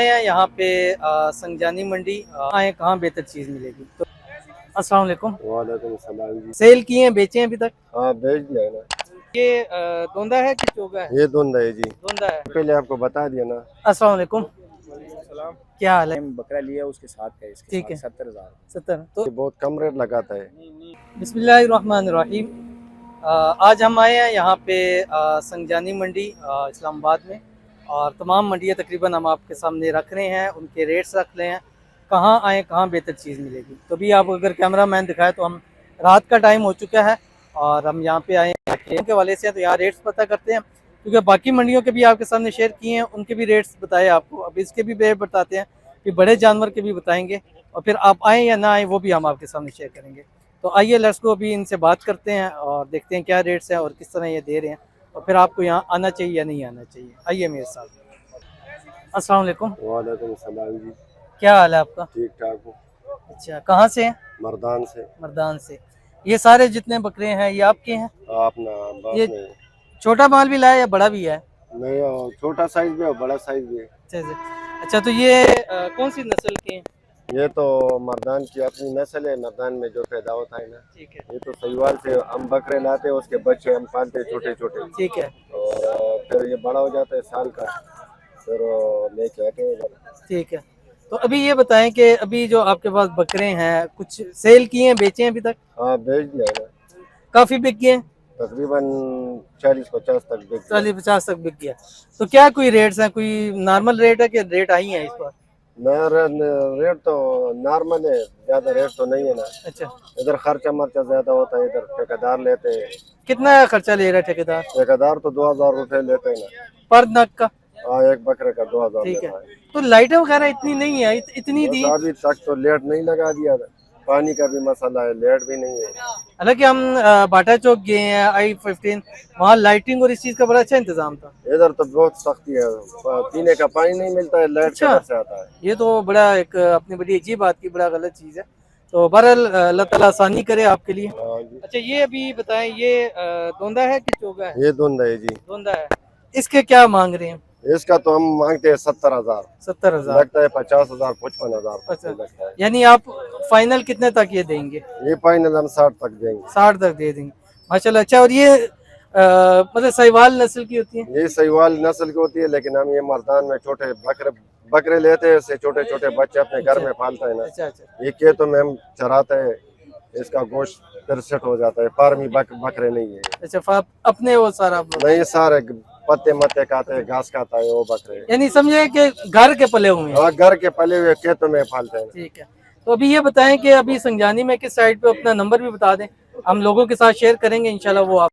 آئے ہیں یہاں پہ سنجانی منڈی، آئے کہاں بہتر چیز ملے گی تو السلام علیکم۔ وعلیکم السلام جی۔ سیل کیے ہیں، بیچے ہیں ابھی تک؟ ہاں بیچ دیا ہے نا۔ یہ دوندا ہے کہ چوگا ہے؟ یہ دوندا ہے جی، دوندا ہے۔ پہلے آپ کو بتا دیا نا۔ السلام علیکم، کیا حال ہے؟ بکرا لیا اس کے ساتھ کا، اس کے ٹھیک ہے، 70,000۔ 70 تو یہ بہت کم ریٹ لگاتا ہے۔ بسم اللہ الرحمن الرحیم۔ آج ہم آئے ہیں یہاں پہ سنجانی منڈی اسلام آباد میں، اور تمام منڈیاں تقریباً ہم آپ کے سامنے رکھ رہے ہیں، ان کے ریٹس رکھ رہے ہیں، کہاں آئیں کہاں بہتر چیز ملے گی۔ تو بھی آپ اگر کیمرہ مین دکھائے تو ہم رات کا ٹائم ہو چکا ہے اور ہم یہاں پہ آئے ہیں کے والے سے، تو یہاں ریٹس پتہ کرتے ہیں، کیونکہ باقی منڈیوں کے بھی آپ کے سامنے شیئر کیے ہیں، ان کے بھی ریٹس بتائے آپ کو، اب اس کے بھی ریٹ بتاتے ہیں، کہ بڑے جانور کے بھی بتائیں گے، اور پھر آپ آئیں یا نہ آئیں وہ بھی ہم آپ کے سامنے شیئر کریں گے۔ تو آئیے لیٹس کو ابھی ان سے بات کرتے ہیں اور دیکھتے ہیں کیا ریٹس ہیں اور کس طرح یہ دے رہے ہیں، اور پھر آپ کو یہاں آنا چاہیے یا نہیں آنا چاہیے۔ آئیے میرے ساتھ۔ السلام علیکم، وعلیکم السلام جی، کیا حال ہے آپ کا؟ ٹھیک ٹھاک ہوں۔ اچھا، کہاں سے ہیں؟ مردان سے۔ مردان سے۔ یہ سارے جتنے بکرے ہیں یہ آپ کے ہیں؟ اپنا باپ یہ میں چھوٹا مال بھی لایا یا بڑا بھی ہے؟ نہیں، چھوٹا سائز بھی ہے اور بڑا سائز بھی ہے۔ اچھا، تو یہ کون سی نسل کے ہیں؟ یہ تو مردان کی اپنی نسل ہے، مردان میں جو پیدا ہوتا ہے نا۔ ٹھیک ہے، یہ تو سہیوال سے ہم بکرے لاتے ہیں، اس کے بچے ہم پالتے ہیں چھوٹے چھوٹے، ٹھیک ہے، اور پھر یہ بڑا ہو جاتا ہے سال کا، پھر لے کے آتے ہیں ادھر۔ ٹھیک ہے۔ تو ابھی یہ بتائیں کہ ابھی جو آپ کے پاس بکرے ہیں کچھ سیل کیے ہیں، بیچے ہیں ابھی تک؟ ہاں بیچ دیا ہے نا، کافی بک گئے ہیں؟ تقریباً 40-50 تک بیچ دیا۔ 40-50 تک بک گیا۔ تو کیا کوئی ریٹس ہیں، کوئی نارمل ریٹ ہے کہ ریٹ آئی ہیں اس پر؟ ریٹ تو نارمل ہے، زیادہ ریٹ تو نہیں ہے نا۔ اچھا، ادھر خرچہ مرچہ زیادہ ہوتا ہے، ادھر ٹھیکیدار لیتے ہیں۔ کتنا خرچہ لے رہا ہے ٹھیکیدار؟ ٹھیکیدار تو 2000 روپے لیتے ہیں نا۔ پر نگ کا؟ ہاں، ایک بکرے کا 2000 ٹھیک ہے۔ لیتا ہے۔ تو لائٹیں وغیرہ اتنی نہیں ہے، اتنی بس دی؟ ابھی تک تو لیٹ نہیں لگا دیا تھا، پانی کا بھی مسئلہ ہے، لیٹ بھی نہیں ہے۔ حالانکہ ہم باٹا چوک گئے ہیں I-15، وہاں لائٹنگ اور اس چیز کا بڑا اچھا انتظام تھا۔ ادھر تو بہت سختی ہے، پینے کا پانی نہیں ملتا ہے، لائٹ اچھا، کدھر سے آتا ہے۔ یہ تو بڑا ایک اپنی بڑی عجیب بات کی، بڑا غلط چیز ہے۔ تو بہرحال اللہ تعالیٰ آسانی کرے آپ کے لیے۔ ہاں جی، اچھا، یہ ابھی بتائیں، یہ دوندا ہے کہ چوگا ہے؟ یہ دوندا ہے جی۔ دوندا ہے۔ اس کے کیا مانگ رہے ہیں؟ اس کا تو ہم مانگتے ہیں 70,000، 70,000 لگتا ہے 50,000 55,000 اچھا، لگتا ہے۔ یعنی آپ فائنل کتنے تک یہ دیں گے؟ یہ فائنل ہم 60 تک دیں گے۔ 60 تک دے دیں گے، ماشاءاللہ۔ اچھا، اور یہ مطلب سہیوال نسل کی ہوتی ہے؟ یہ سہیوال نسل کی ہوتی ہے، لیکن ہم یہ مردان میں چھوٹے بکرے لیتے ہیں، اسے چھوٹے چھوٹے بچے اپنے گھر میں پالتا ہے نا۔ اچھا اچھا، یہ کھیتوں میں ہم چراتے ہیں، اس کا گوشت پھر سیٹ ہو جاتا ہے، فارمی بکرے نہیں ہے۔ اچھا، اپنے وہ سارا نہیں، سارے پتے متے کھاتے ہیں، گھاس کھاتا ہے وہ بکرے۔ یعنی سمجھے کہ گھر کے پلے ہوئے ہیں؟ ہاں، گھر کے پلے ہوئے کھیتوں میں پالتے ہیں۔ ٹھیک ہے۔ تو ابھی یہ بتائیں کہ ابھی سنجانی میں کس سائٹ پہ، اپنا نمبر بھی بتا دیں، ہم لوگوں کے ساتھ شیئر کریں گے انشاءاللہ، وہ آپ